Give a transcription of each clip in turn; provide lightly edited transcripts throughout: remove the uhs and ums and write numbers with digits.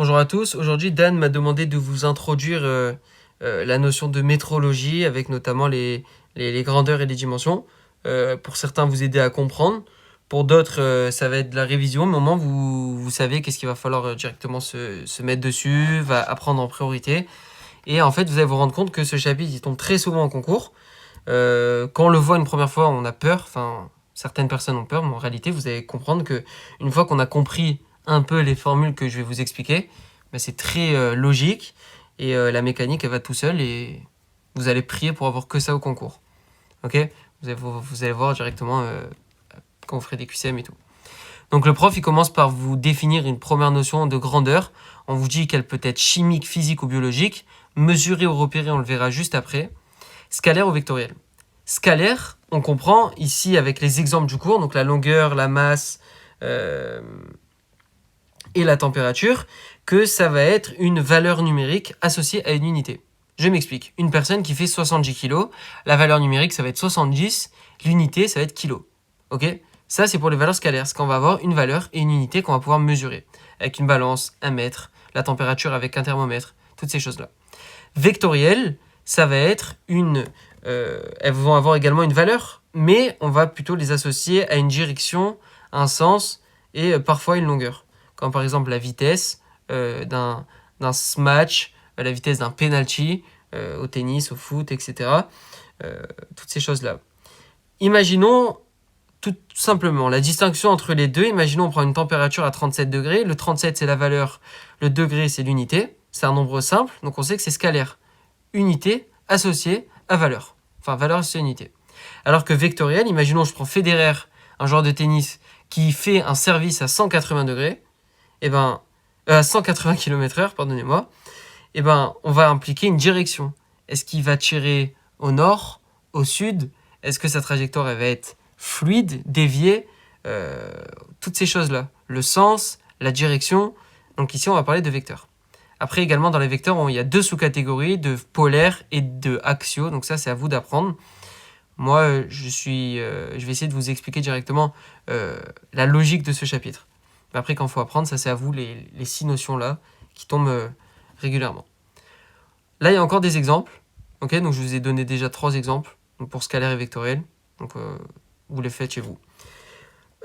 Bonjour à tous. Aujourd'hui, Dan m'a demandé de vous introduire la notion de métrologie avec notamment les grandeurs et les dimensions. Pour certains, vous aider à comprendre. Pour d'autres, ça va être de la révision, mais au moins vous savez qu'est-ce qu'il va falloir directement se mettre dessus, va apprendre en priorité. Et en fait, vous allez vous rendre compte que ce chapitre, il tombe très souvent en concours. Quand on le voit une première fois, on a peur. Enfin, certaines personnes ont peur, mais en réalité, vous allez comprendre que une fois qu'on a compris un peu les formules que je vais vous expliquer, ben c'est très logique et la mécanique, elle va tout seul et vous allez prier pour avoir que ça au concours. Ok, vous allez voir directement quand vous ferez des QCM et tout. Donc le prof, il commence par vous définir une première notion de grandeur. On vous dit qu'elle peut être chimique, physique ou biologique, mesurée ou repérée, on le verra juste après. Scalaire ou vectoriel. Scalaire, on comprend ici avec les exemples du cours, donc la longueur, la masse et la température, que ça va être une valeur numérique associée à une unité. Je m'explique. Une personne qui fait 70 kg, la valeur numérique, ça va être 70, l'unité, ça va être kilo. Ok ? Ça, c'est pour les valeurs scalaires, c'est qu'on va avoir une valeur et une unité qu'on va pouvoir mesurer, avec une balance, un mètre, la température avec un thermomètre, toutes ces choses-là. Vectoriel, ça va être elles vont avoir également une valeur, mais on va plutôt les associer à une direction, un sens et parfois une longueur. Comme par exemple la vitesse d'un smash, la vitesse d'un penalty au tennis, au foot, etc. Toutes ces choses-là. Imaginons tout simplement la distinction entre les deux. Imaginons on prend une température à 37 degrés. Le 37 c'est la valeur, le degré c'est l'unité. C'est un nombre simple, donc on sait que c'est scalaire. Unité associée à valeur. Enfin, valeur associée à unité. Alors que vectoriel, imaginons je prends Federer, un joueur de tennis, qui fait un service à 180 degrés, et ben, à 180 km/h, pardonnez-moi, et ben, on va impliquer une direction. Est-ce qu'il va tirer au nord, au sud? Est-ce que sa trajectoire elle va être fluide, déviée? Toutes ces choses-là. Le sens, la direction. Donc ici, on va parler de vecteurs. Après, également, dans les vecteurs, il y a deux sous-catégories, de polaires et de axiaux. Donc ça, c'est à vous d'apprendre. Moi, je vais essayer de vous expliquer directement la logique de ce chapitre. Mais après, quand il faut apprendre, ça, c'est à vous, les 6 notions-là, qui tombent régulièrement. Là, il y a encore des exemples. Ok, donc je vous ai donné déjà 3 exemples donc pour scalaire et vectoriel. Donc, vous les faites chez vous.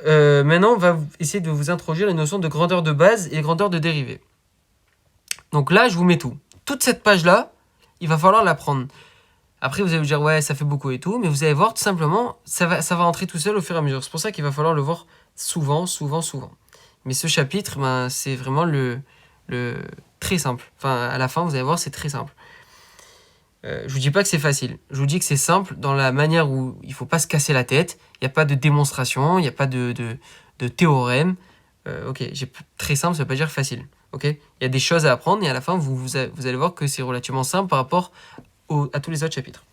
Maintenant, on va essayer de vous introduire les notions de grandeur de base et grandeur de dérivée. Donc là, je vous mets tout. Toute cette page-là, il va falloir l'apprendre. Après, vous allez vous dire, ouais, ça fait beaucoup et tout, mais vous allez voir, tout simplement, ça va entrer tout seul au fur et à mesure. C'est pour ça qu'il va falloir le voir souvent. Mais ce chapitre, ben, c'est vraiment le très simple. Enfin, à la fin, vous allez voir, c'est très simple. Je vous dis pas que c'est facile. Je vous dis que c'est simple dans la manière où il faut pas se casser la tête. Il n'y a pas de démonstration, il n'y a pas de théorème. Ok, très simple, ça veut pas dire facile. Ok, il y a des choses à apprendre et à la fin, vous allez voir que c'est relativement simple par rapport à tous les autres chapitres.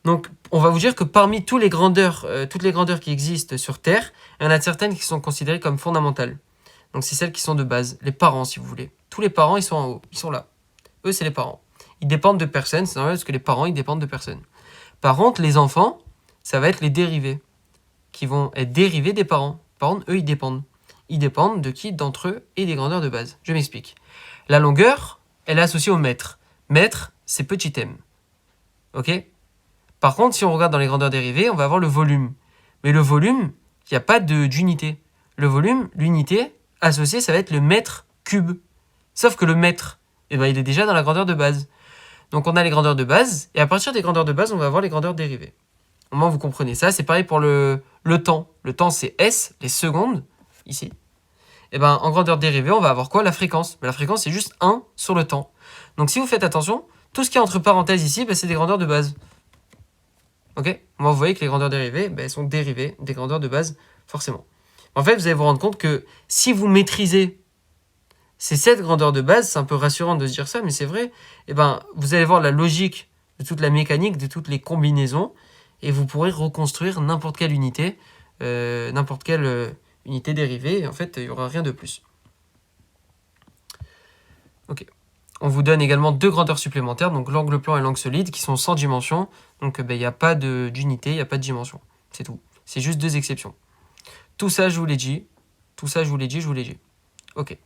Donc, on va vous dire que parmi toutes les grandeurs qui existent sur Terre, il y en a certaines qui sont considérées comme fondamentales. Donc, c'est celles qui sont de base. Les parents, si vous voulez. Tous les parents, ils sont en haut. Ils sont là. Eux, c'est les parents. Ils dépendent de personne. C'est normal parce que les parents, ils dépendent de personne. Par contre, les enfants, ça va être les dérivés. Qui vont être dérivés des parents. Par contre, eux, ils dépendent. Ils dépendent de qui? D'entre eux et des grandeurs de base. Je m'explique. La longueur, elle est associée au mètre. Mètre, c'est petit m. Ok? Par contre, si on regarde dans les grandeurs dérivées, on va avoir le volume. Mais le volume, il n'y a pas d'unité. Le volume, l'unité associée, ça va être le mètre cube. Sauf que le mètre, eh ben, il est déjà dans la grandeur de base. Donc on a les grandeurs de base, et à partir des grandeurs de base, on va avoir les grandeurs dérivées. Au moins, vous comprenez ça. C'est pareil pour le temps. Le temps, c'est S, les secondes, ici. Et ben, en grandeur dérivée, on va avoir quoi? La fréquence. Mais la fréquence, c'est juste 1 sur le temps. Donc si vous faites attention, tout ce qui est entre parenthèses ici, ben, c'est des grandeurs de base. Ok? Moi, vous voyez que les grandeurs dérivées, ben, elles sont dérivées des grandeurs de base, forcément. En fait, vous allez vous rendre compte que si vous maîtrisez ces 7 grandeurs de base, c'est un peu rassurant de se dire ça, mais c'est vrai, et ben, vous allez voir la logique de toute la mécanique, de toutes les combinaisons, et vous pourrez reconstruire n'importe quelle unité dérivée, et en fait, il n'y aura rien de plus. Ok. On vous donne également 2 grandeurs supplémentaires, donc l'angle plan et l'angle solide, qui sont sans dimension. Donc il n'y a pas d'unité, il n'y a pas de dimension. C'est tout. C'est juste 2 exceptions. Tout ça, je vous l'ai dit. Ok.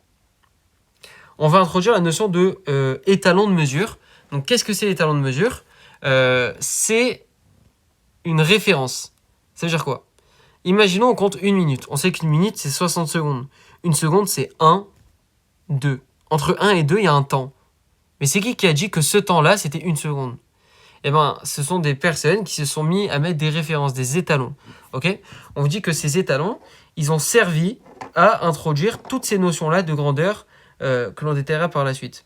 on va introduire la notion de étalon de mesure. Donc, qu'est-ce que c'est l'étalon de mesure? C'est une référence. Ça veut dire quoi? Imaginons, on compte 1 minute. On sait qu'une minute, c'est 60 secondes. Une seconde, c'est 1, 2. Entre 1 et 2, il y a un temps. Mais c'est qui a dit que ce temps-là, c'était 1 seconde? Eh bien, ce sont des personnes qui se sont mis à mettre des références, des étalons. Ok? On vous dit que ces étalons, ils ont servi à introduire toutes ces notions-là de grandeur que l'on détaillera par la suite.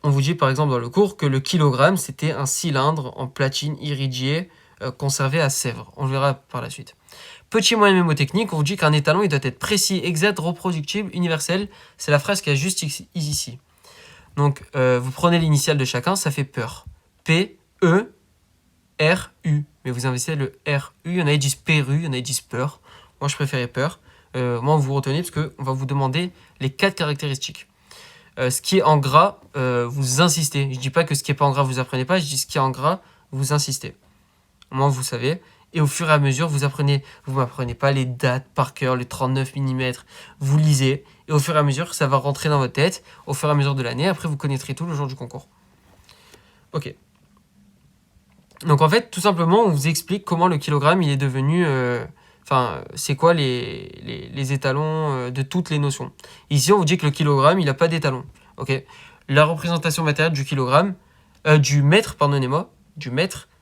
On vous dit par exemple dans le cours que le kilogramme, c'était un cylindre en platine irradiée conservé à Sèvres. On le verra par la suite. Petit moyen mémotechnique, on vous dit qu'un étalon, il doit être précis, exact, reproductible, universel. C'est la phrase qui est juste ici. Donc, vous prenez l'initiale de chacun, ça fait peur. P, E, R, U. Mais vous investissez le R, U. Il y en a qui disent PRU, il y en a qui disent peur. Moi, je préférais peur. Moi, vous retenez parce qu'on va vous demander les 4 caractéristiques. Ce qui est en gras, vous insistez. Je ne dis pas que ce qui n'est pas en gras, vous apprenez pas. Je dis ce qui est en gras, vous insistez. Au moins, vous savez. Et au fur et à mesure, vous m'apprenez pas les dates par cœur, les 39 mm. Vous lisez. Et au fur et à mesure, ça va rentrer dans votre tête. Au fur et à mesure de l'année. Après, vous connaîtrez tout le jour du concours. Ok. Donc, en fait, tout simplement, on vous explique comment le kilogramme, il est devenu... c'est quoi les étalons de toutes les notions. Ici, on vous dit que le kilogramme, il n'a pas d'étalon. Ok. La représentation matérielle du kilogramme, du mètre,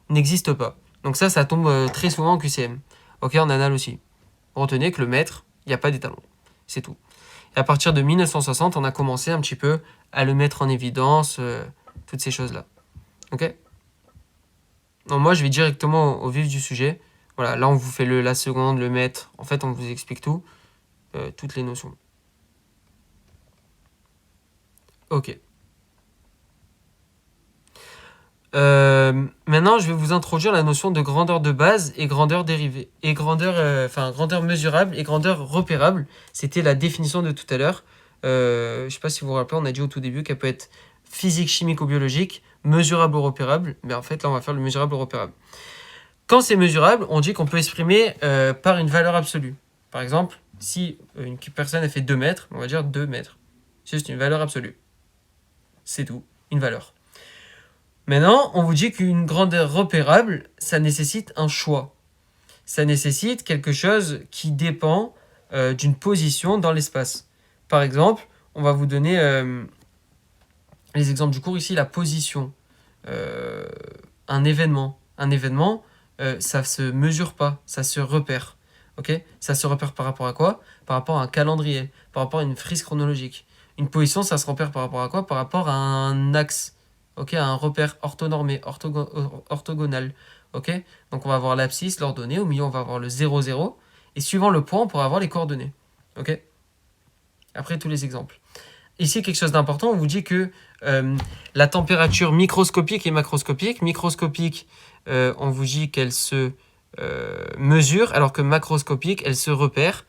n'existe pas. Donc ça tombe très souvent en QCM. Ok, en anal aussi. Retenez que le mètre, il n'y a pas d'étalon. C'est tout. Et à partir de 1960, on a commencé un petit peu à le mettre en évidence, toutes ces choses-là. Ok. Donc moi, je vais directement au vif du sujet. Voilà, là, on vous fait la seconde, le mètre. En fait, on vous explique tout, toutes les notions. Ok. Maintenant, je vais vous introduire la notion de grandeur de base et grandeur dérivée. Et grandeur mesurable et grandeur repérable. C'était la définition de tout à l'heure. Je ne sais pas si vous vous rappelez, on a dit au tout début qu'elle peut être physique, chimique ou biologique, mesurable ou repérable. Mais en fait, là, on va faire le mesurable ou repérable. Quand c'est mesurable, on dit qu'on peut exprimer par une valeur absolue. Par exemple, si une personne a fait 2 mètres, on va dire 2 mètres. C'est juste une valeur absolue. C'est tout, une valeur. Maintenant, on vous dit qu'une grandeur repérable, ça nécessite un choix. Ça nécessite quelque chose qui dépend d'une position dans l'espace. Par exemple, on va vous donner les exemples du cours ici, la position. Un événement. Un événement, ça se mesure pas, ça se repère. Ok? Ça se repère par rapport à quoi? Par rapport à un calendrier, par rapport à une frise chronologique. Une position, ça se repère par rapport à quoi? Par rapport à un axe. Ok, à un repère orthonormé, orthogonal. Ok, donc on va avoir l'abscisse, l'ordonnée, au milieu on va avoir le 0, 0, et suivant le point on pourra avoir les coordonnées. Ok, après tous les exemples. Ici quelque chose d'important, on vous dit que la température microscopique et macroscopique. Microscopique, on vous dit qu'elle se mesure, alors que macroscopique, elle se repère.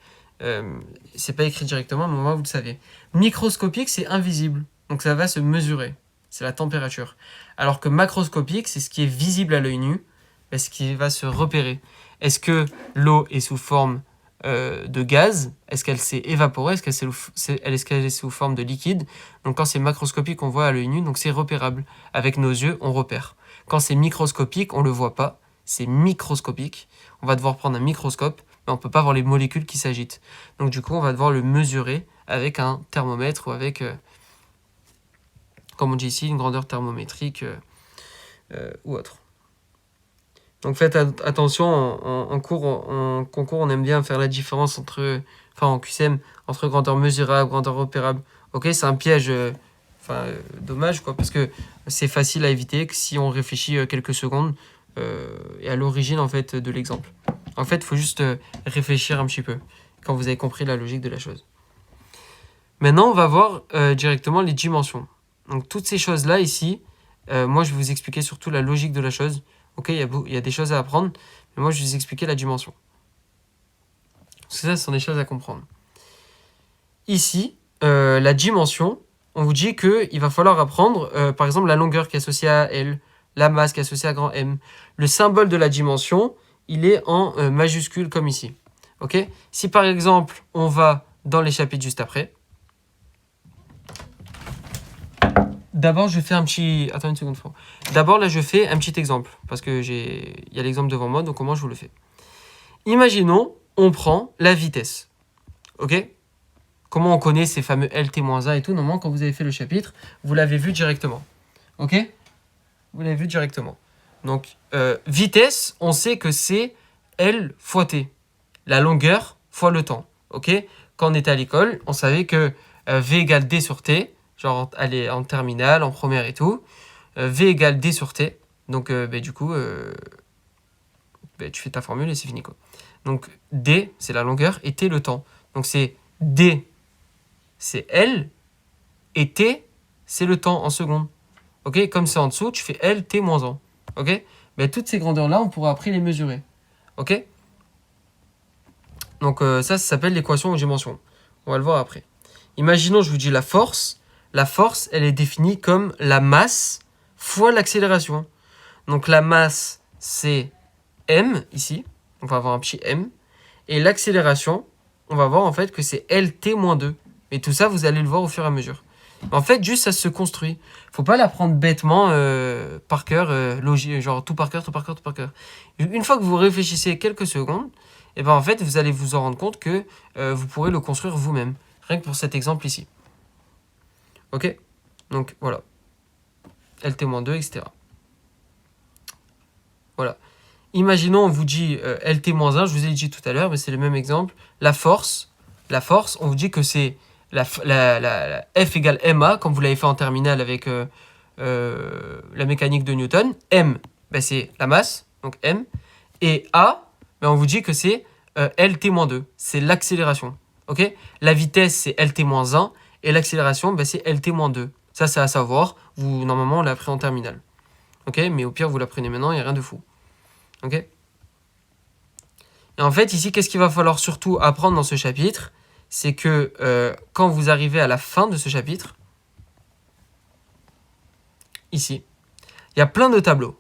C'est pas écrit directement, mais au moins vous le savez. Microscopique, c'est invisible, donc ça va se mesurer. C'est la température. Alors que macroscopique, c'est ce qui est visible à l'œil nu, et ce qui va se repérer. Est-ce que l'eau est sous forme de gaz? Est-ce qu'elle s'est évaporée? Est-ce qu'elle est sous forme de liquide? Donc quand c'est macroscopique, on voit à l'œil nu, donc c'est repérable. Avec nos yeux, on repère. Quand c'est microscopique, on ne le voit pas. C'est microscopique. On va devoir prendre un microscope, mais on ne peut pas voir les molécules qui s'agitent. Donc du coup, on va devoir le mesurer avec un thermomètre ou avec... comme on dit ici, une grandeur thermométrique ou autre. Donc faites attention, en concours, on aime bien faire la différence en QCM, entre grandeur mesurable, grandeur repérable. Ok, c'est un piège, dommage, quoi, parce que c'est facile à éviter que si on réfléchit quelques secondes et à l'origine, en fait, de l'exemple. En fait, il faut juste réfléchir un petit peu, quand vous avez compris la logique de la chose. Maintenant, on va voir directement les dimensions. Donc toutes ces choses-là ici, moi je vais vous expliquer surtout la logique de la chose. Ok, il y a des choses à apprendre, mais moi je vais vous expliquer la dimension. Parce que ça, ce sont des choses à comprendre. Ici, la dimension, on vous dit qu'il va falloir apprendre, par exemple, la longueur qui est associée à L, la masse qui est associée à grand M. Le symbole de la dimension, il est en majuscule comme ici. Ok, si par exemple, on va dans les chapitres juste après, d'abord, je fais un petit... Attends une seconde. D'abord, là, je fais un petit exemple. Parce que il y a l'exemple devant moi, donc comment je vous le fais. Imaginons, on prend la vitesse. Ok? Comment on connaît ces fameux LT-1 et tout? Normalement, quand vous avez fait le chapitre, vous l'avez vu directement. Ok? Vous l'avez vu directement. Donc, vitesse, on sait que c'est L fois T. La longueur fois le temps. Ok? Quand on était à l'école, on savait que V égale D sur T. Genre, aller en terminale, en première et tout. V égale D sur T. Donc, du coup, tu fais ta formule et c'est fini, quoi. Donc, D, c'est la longueur, et T, le temps. Donc, c'est D, c'est L, et T, c'est le temps en secondes. Ok? Comme c'est en dessous, tu fais L, T moins 1. Ok? Toutes ces grandeurs-là, on pourra après les mesurer. Ok? Donc, ça s'appelle l'équation aux dimensions. On va le voir après. Imaginons, je vous dis la force. La force, elle est définie comme la masse fois l'accélération. Donc, la masse, c'est M, ici. On va avoir un petit M. Et l'accélération, on va voir en fait que c'est LT-2. Et tout ça, vous allez le voir au fur et à mesure. En fait, juste ça se construit. Faut pas l'apprendre bêtement par cœur, logique, genre tout par cœur, tout par cœur, tout par cœur. Une fois que vous réfléchissez quelques secondes, et ben en fait, vous allez vous en rendre compte que vous pourrez le construire vous-même. Rien que pour cet exemple ici. Ok? Donc voilà. LT-2, etc. Voilà. Imaginons, on vous dit LT-1, je vous ai dit tout à l'heure, mais c'est le même exemple. La force, on vous dit que c'est la F égale MA, comme vous l'avez fait en terminale avec la mécanique de Newton. M, c'est la masse, donc M. Et A, on vous dit que c'est LT-2, c'est l'accélération. Ok? La vitesse, c'est LT-1, et l'accélération, c'est LT-2. Ça, c'est à savoir. Vous, normalement, on l'a appris en terminale. Ok? Mais au pire, vous l'apprenez maintenant, il n'y a rien de fou. Ok? Et en fait, ici, qu'est-ce qu'il va falloir surtout apprendre dans ce chapitre? C'est que quand vous arrivez à la fin de ce chapitre, ici, il y a plein de tableaux.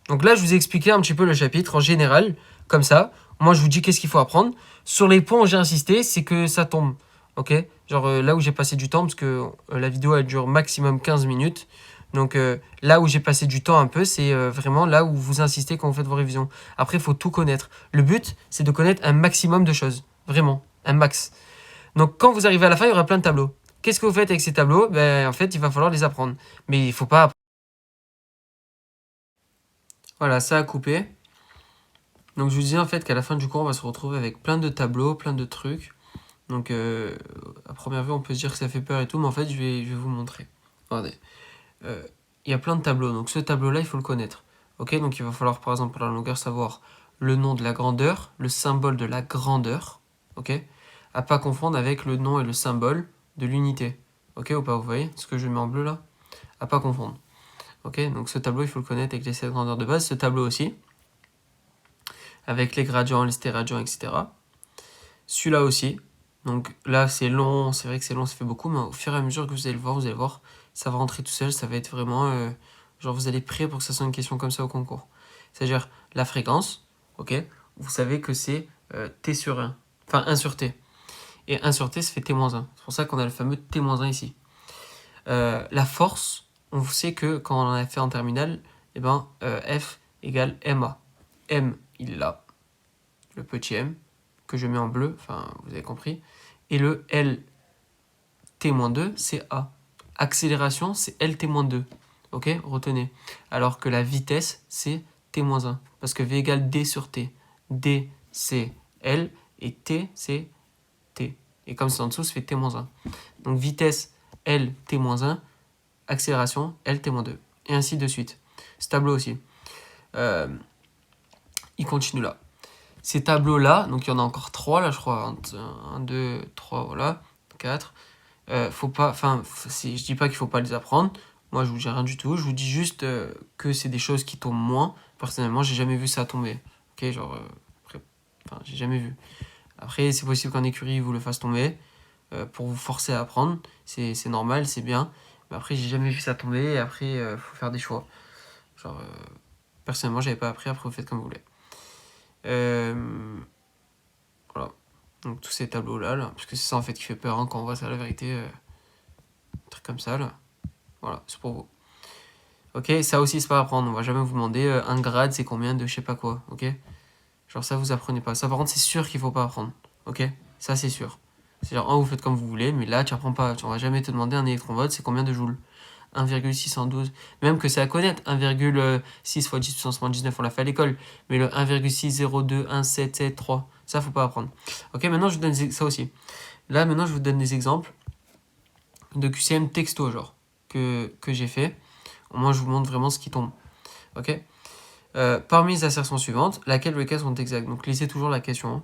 Donc là, je vous ai expliqué un petit peu le chapitre en général, comme ça. Moi, je vous dis qu'est-ce qu'il faut apprendre. Sur les points où j'ai insisté, c'est que ça tombe. Ok? Genre là où j'ai passé du temps, parce que la vidéo, elle dure maximum 15 minutes. Donc là où j'ai passé du temps un peu, c'est vraiment là où vous insistez quand vous faites vos révisions. Après, il faut tout connaître. Le but, c'est de connaître un maximum de choses. Vraiment, un max. Donc quand vous arrivez à la fin, il y aura plein de tableaux. Qu'est-ce que vous faites avec ces tableaux? En fait, il va falloir les apprendre. Mais il ne faut pas... Voilà, ça a coupé. Donc je vous disais en fait qu'à la fin du cours, on va se retrouver avec plein de tableaux, plein de trucs. Donc à première vue, on peut se dire que ça fait peur et tout, mais en fait, je vais vous montrer. Regardez. Il y a plein de tableaux, donc ce tableau-là, il faut le connaître. Ok, donc il va falloir par exemple pour la longueur savoir le nom de la grandeur, le symbole de la grandeur. Ok, à pas confondre avec le nom et le symbole de l'unité. Ok ou pas, vous voyez ce que je mets en bleu là? À pas confondre. Ok, donc ce tableau, il faut le connaître avec les 7 grandeurs de base. Ce tableau aussi, avec les gradients, les stéradians, etc. Celui-là aussi. Donc là, c'est long, c'est vrai que c'est long, ça fait beaucoup, mais au fur et à mesure que vous allez le voir, ça va rentrer tout seul, ça va être vraiment... genre, vous allez prêt pour que ça soit une question comme ça au concours. C'est-à-dire, la fréquence, ok, vous savez que c'est T sur 1, enfin 1 sur T. Et 1 sur T, ça fait T-1. C'est pour ça qu'on a le fameux T-1 ici. La force, on sait que quand on en a fait en terminale, F égale MA. M, il est là, le petit m, que je mets en bleu, enfin vous avez compris. Et le L T-2, c'est A. Accélération, c'est LT-2. Ok, retenez. Alors que la vitesse, c'est T-1. Parce que V égale D sur T. D, c'est L, et T, c'est T. Et comme c'est en dessous, ça fait T-1. Donc vitesse, L, T-1. Accélération, L, T-2. Et ainsi de suite. Ce tableau aussi. Il continue là. Ces tableaux-là, donc il y en a encore 3 là, je crois. 1, 2, 3, voilà. 4. Faut pas, enfin, je dis pas qu'il faut pas les apprendre. Moi, je vous dis rien du tout. Je vous dis juste que c'est des choses qui tombent moins. Personnellement, j'ai jamais vu ça tomber. Ok, genre, après, enfin, j'ai jamais vu. Après, c'est possible qu'en écurie, vous le fasse tomber pour vous forcer à apprendre. C'est normal, c'est bien. Mais après, j'ai jamais vu ça tomber. Et après, faut faire des choix. Genre, personnellement, j'avais pas appris. Après, vous faites comme vous voulez. Voilà. Donc, tous ces tableaux-là, là, parce que c'est ça en fait qui fait peur hein, quand on voit ça, la vérité. Un truc comme ça, là. Voilà, c'est pour vous. Ok, ça aussi c'est pas à apprendre. On va jamais vous demander un grade c'est combien de je sais pas quoi. Ok, genre ça vous apprenez pas. Ça par contre c'est sûr qu'il faut pas apprendre. Ok, ça c'est sûr. C'est genre, vous faites comme vous voulez, mais là tu apprends pas. On va jamais te demander un électronvolt c'est combien de joules. 1,612. Même que c'est à connaître. 1,6 fois 10 puissance moins 19 on l'a fait à l'école. Mais le 1,6021773 ça faut pas apprendre. Ok, maintenant je vous donne ça aussi. Là maintenant je vous donne des exemples de QCM texto genre que j'ai fait. Au moins je vous montre vraiment ce qui tombe. Ok. Parmi les assertions suivantes, laquelle ou lesquelles sont exactes. Donc lisez toujours la question.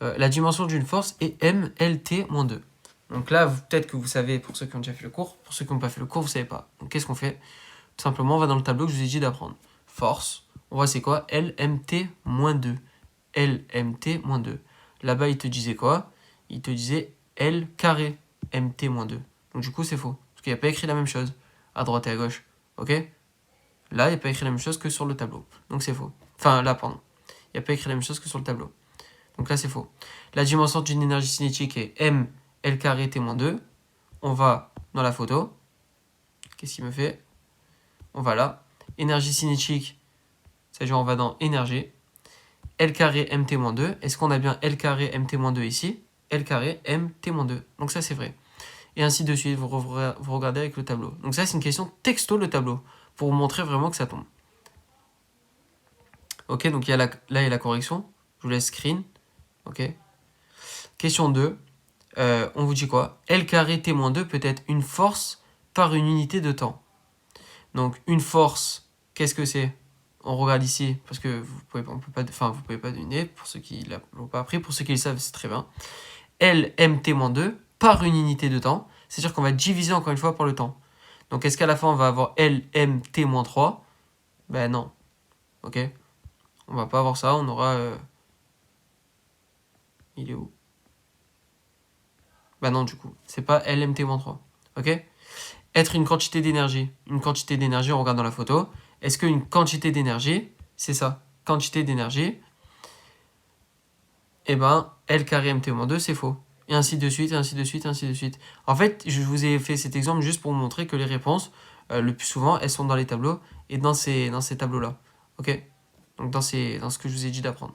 La dimension d'une force est MLT-2. Donc là, peut-être que vous savez pour ceux qui ont déjà fait le cours. Pour ceux qui n'ont pas fait le cours, vous savez pas. Donc qu'est-ce qu'on fait? Tout simplement, on va dans le tableau que je vous ai dit d'apprendre. Force, on voit c'est quoi? LMT-2. LMT-2. Là-bas, il te disait quoi? Il te disait L carré MT-2. Donc du coup, c'est faux. Parce qu'il n'y a pas écrit la même chose à droite et à gauche. Ok? Là, il n'y a pas écrit la même chose que sur le tableau. Donc c'est faux. Enfin, là, pardon. Il n'y a pas écrit la même chose que sur le tableau. Donc là, c'est faux. La dimension d'une énergie cinétique est M L carré T-2. On va dans la photo. Qu'est-ce qu'il me fait? On va là. Énergie cinétique, c'est-à-dire on va dans énergie. L carré MT-2. Est-ce qu'on a bien L carré MT-2 ici? L carré MT-2. Donc ça, c'est vrai. Et ainsi de suite, vous regardez avec le tableau. Donc ça, c'est une question texto, le tableau, pour vous montrer vraiment que ça tombe. Ok, donc là, il y a la correction. Je vous laisse screen. Ok. Question 2. On vous dit quoi? L carré T-2 peut être une force par une unité de temps. Donc une force, qu'est-ce que c'est? On regarde ici, parce que vous pouvez pas deviner, pour ceux qui ne l'ont pas appris, pour ceux qui le savent, c'est très bien. L MT-2 par une unité de temps, c'est-à-dire qu'on va diviser encore une fois par le temps. Donc est-ce qu'à la fin on va avoir L MT-3? Ben non. Ok? On va pas avoir ça, on aura... Il est où? Bah non, du coup, c'est pas LMT-3. Ok? Être une quantité d'énergie. Une quantité d'énergie, on regarde dans la photo. Est-ce qu'une quantité d'énergie, c'est ça? Quantité d'énergie, eh ben, L carré MT-2, c'est faux. Et ainsi de suite, et ainsi de suite, et ainsi de suite. En fait, je vous ai fait cet exemple juste pour vous montrer que les réponses, le plus souvent, elles sont dans les tableaux et dans ces tableaux-là. Ok? Donc dans ce que je vous ai dit d'apprendre.